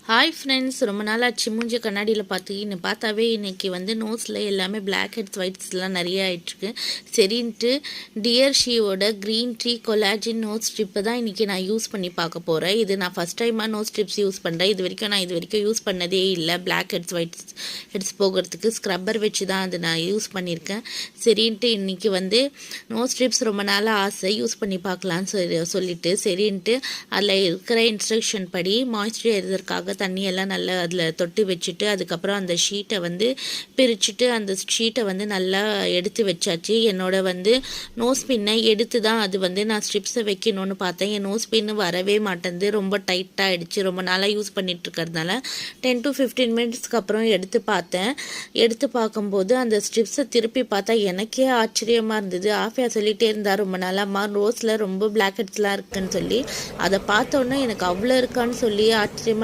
Hi friends, ரொம்ப நாள் ஆச்சு மூஞ்சி கண்ணாடியில் பார்த்தாவே இன்றைக்கி வந்து நோஸில் எல்லாமே பிளாக் ஹெட்ஸ் ஒயிட்ஸ்லாம் நிறைய ஆகிட்டுருக்கு. சரின்ட்டு டியர் ஷீவோட க்ரீன் டீ கொலாஜின் நோஸ் ஸ்ட்ரிப்பை தான் இன்றைக்கி நான் யூஸ் பண்ணி பார்க்க போகிறேன். இது நான் ஃபஸ்ட் டைமாக நோஸ் ஸ்ட்ரிப்ஸ் யூஸ் பண்ணுறேன். நான் இது வரைக்கும் யூஸ் பண்ணதே இல்லை. பிளாக் ஹெட்ஸ் ஒயிட்ஸ் ஹெட்ஸ் போகிறதுக்கு ஸ்க்ரப்பர் வச்சு தான் அது நான் யூஸ் பண்ணியிருக்கேன். சரின்ட்டு இன்றைக்கி வந்து நோஸ் ஸ்ட்ரிப்ஸ் ரொம்ப நாளாக ஆசை யூஸ் பண்ணி பார்க்கலான்னு சொல்லிட்டு சரின்ட்டு அதில் இருக்கிற இன்ஸ்ட்ரக்ஷன் படி மாய்ஸ்சரைசருக்காக தண்ணியெல்லாம் நல்லா அதில் தொட்டு வச்சுட்டு அதுக்கப்புறம் அந்த ஷீட்டை வந்து பிரிச்சுட்டு அந்த ஷீட்டை வந்து நல்லா எடுத்து வச்சாச்சு. என்னோட வந்து நோஸ் பின்னை எடுத்து தான் அது வந்து நான் ஸ்ட்ரிப்ஸை வைக்கணும்னு பார்த்தேன். என் நோஸ் பின்னு வரவே மாட்டேங்குது. ரொம்ப டைட்டாக ஆகிடுச்சு. ரொம்ப நாளாக யூஸ் பண்ணிட்டு இருக்கிறதுனால 10 to 15 மினிட்ஸ்க்கு அப்புறம் எடுத்து பார்த்தேன். எடுத்து பார்க்கும்போது அந்த ஸ்ட்ரிப்ஸை திருப்பி பார்த்தா எனக்கே ஆச்சரியமாக இருந்தது. ஆஃபியா சொல்லிகிட்டே இருந்தா ரொம்ப நாளாக ரோஸில் ரொம்ப பிளாக் ஹெட்ஸ்லாம் இருக்குன்னு சொல்லி. அதை பார்த்தோன்னே எனக்கு அவ்வளோ இருக்கான்னு சொல்லி ஆச்சரியமாக